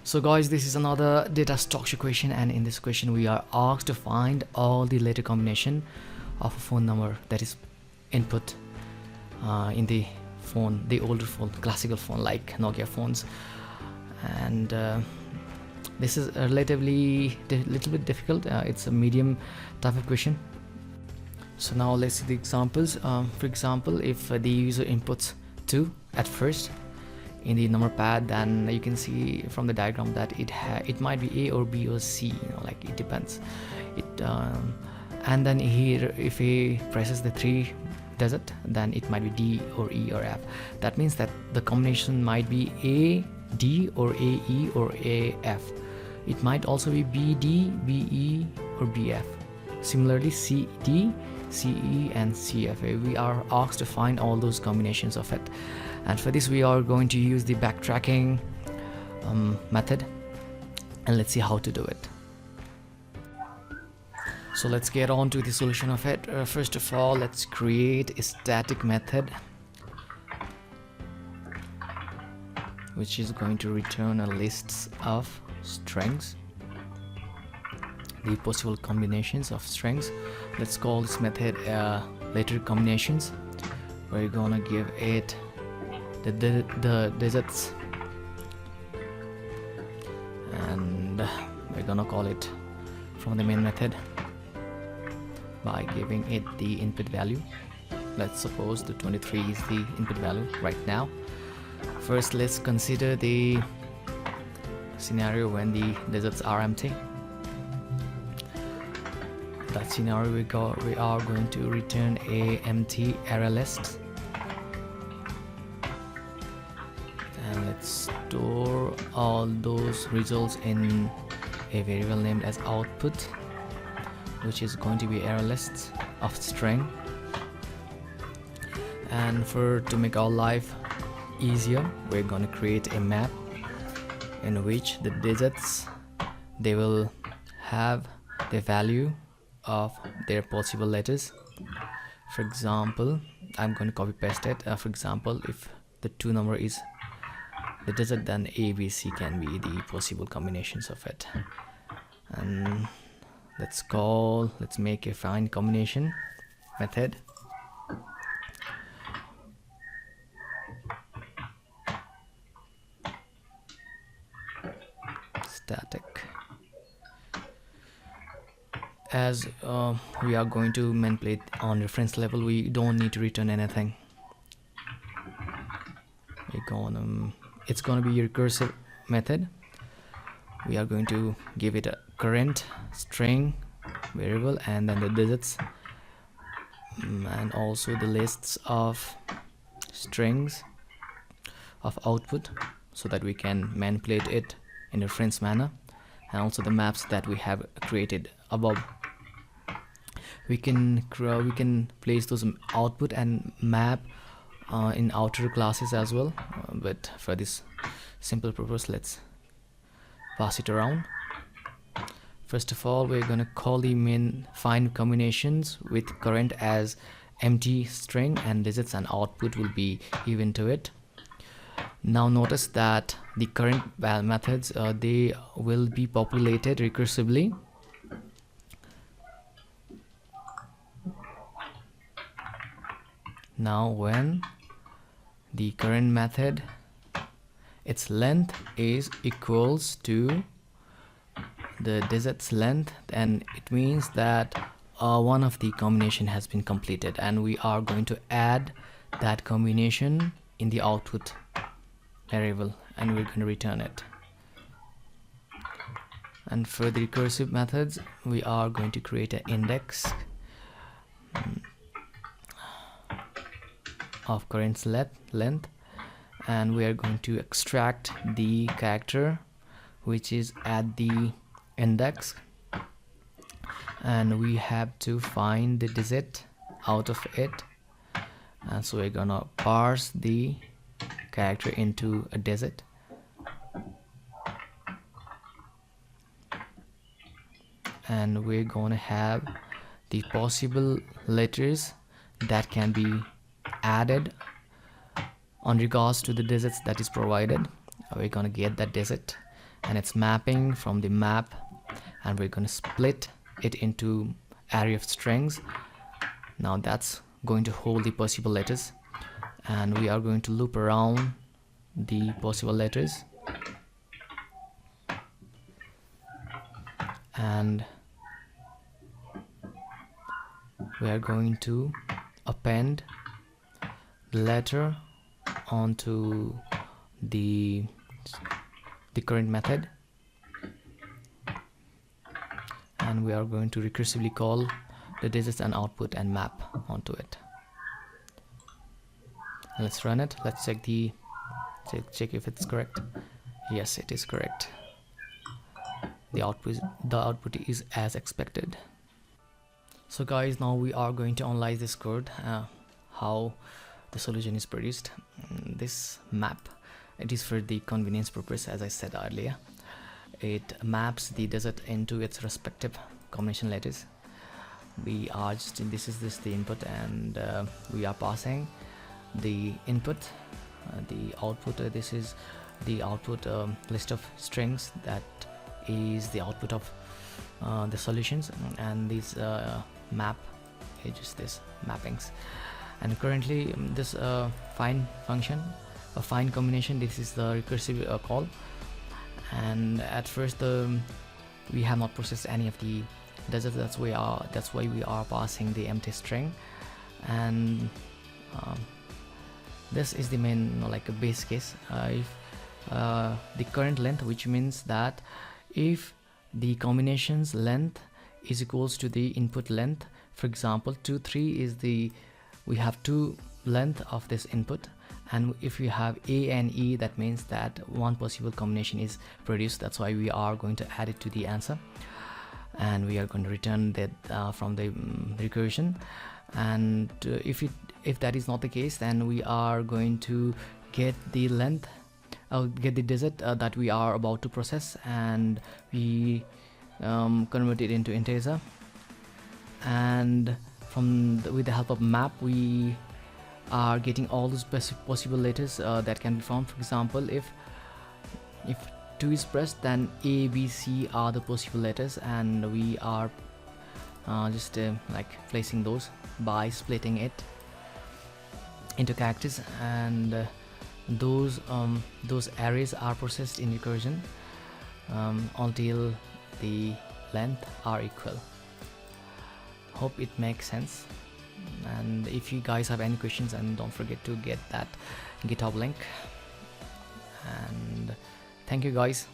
So guys, this is another data structure question, and in this question we are asked to find all the letter combination of a phone number that is input in the phone, the older phone, classical phone like Nokia phones. And this is relatively little bit difficult. It's a medium type of question. So now let's see the examples. For example, if the user inputs 2 at first in the number pad, then you can see from the diagram that it might be A or B or C, like it depends. And then here, if he presses the 3 digit, then it might be D or E or F. That means that the combination might be A D or A E or A F. It might also be B D, B E or B F. Similarly, C D, C E and C F. We are asked to find all those combinations of it, and for this we are going to use the backtracking method, and let's see how to do it. So let's get on to the solution of it. First of all, let's create a static method which is going to return a list of strings, the possible combinations of strings. Let's call this method letter combinations. We're gonna give it the digits, and we're gonna call it from the main method by giving it the input value. Let's suppose the 23 is the input value right now. First, let's consider the scenario when the digits are empty. That scenario we are going to return a empty array list, and let's store all those results in a variable named as output, which is going to be array list of string. And to make our life easier, we're going to create a map in which the digits, they will have the value of their possible letters. For example, I'm going to copy paste it. For example, if the 2 number is the digit, then A, B, C can be the possible combinations of it. And let's make a find combination method. Static. As we are going to manipulate on reference level, we don't need to return anything. It's gonna be a recursive method. We are going to give it a current string variable, and then the digits, and also the lists of strings of output, so that we can manipulate it in a reference manner, and also the maps that we have created above. We can place those output and map in outer classes as well, but for this simple purpose, let's pass it around. First of all, we're going to call the main find combinations with current as empty string, and digits and output will be given to it. Now notice that the current methods, they will be populated recursively. Now when the current method, its length is equals to the digits length, then it means that one of the combination has been completed, and we are going to add that combination in the output variable, and we're going to return it. And for the recursive methods, we are going to create an index of current length, and we are going to extract the character which is at the index, and we have to find the digit out of it. And so we're gonna parse the character into a digit, and we're gonna have the possible letters that can be added on regards to the digits that is provided. We're gonna get that digit, and it's mapping from the map, and we're going to split it into array of strings. Now that's going to hold the possible letters, and we are going to loop around the possible letters, and we are going to append the letter onto the current method, and we are going to recursively call the digits and output and map onto it. Let's run it. Let's check if it's correct. Yes, it is correct. The output is as expected. So guys, now we are going to analyze this code, how the solution is produced. This map, it is for the convenience purpose, as I said earlier. It maps the digit into its respective combination letters. We are just this is the input, and we are passing the input, the output. This is the output list of strings that is the output of the solutions, and these map is just this mappings. And currently this find function, a find combination, this is the recursive call, and at first we have not processed any of the digits. That's why we are passing the empty string, and this is the main, like a base case. If the current length, which means that if the combination's length is equals to the input length, for example 2 3 is the, we have two length of this input, and if we have A and E, that means that one possible combination is produced. That's why we are going to add it to the answer, and we are going to return that from the recursion. And if that is not the case, then we are going to get the length, get the digit that we are about to process, and we convert it into integer, and with the help of map we are getting all those possible letters that can be found. For example, if 2 is pressed, then A, B, C are the possible letters, and we are just like placing those by splitting it into characters, and those arrays are processed in recursion until the length are equal. Hope it makes sense. And if you guys have any questions, and don't forget to get that GitHub link. And thank you guys.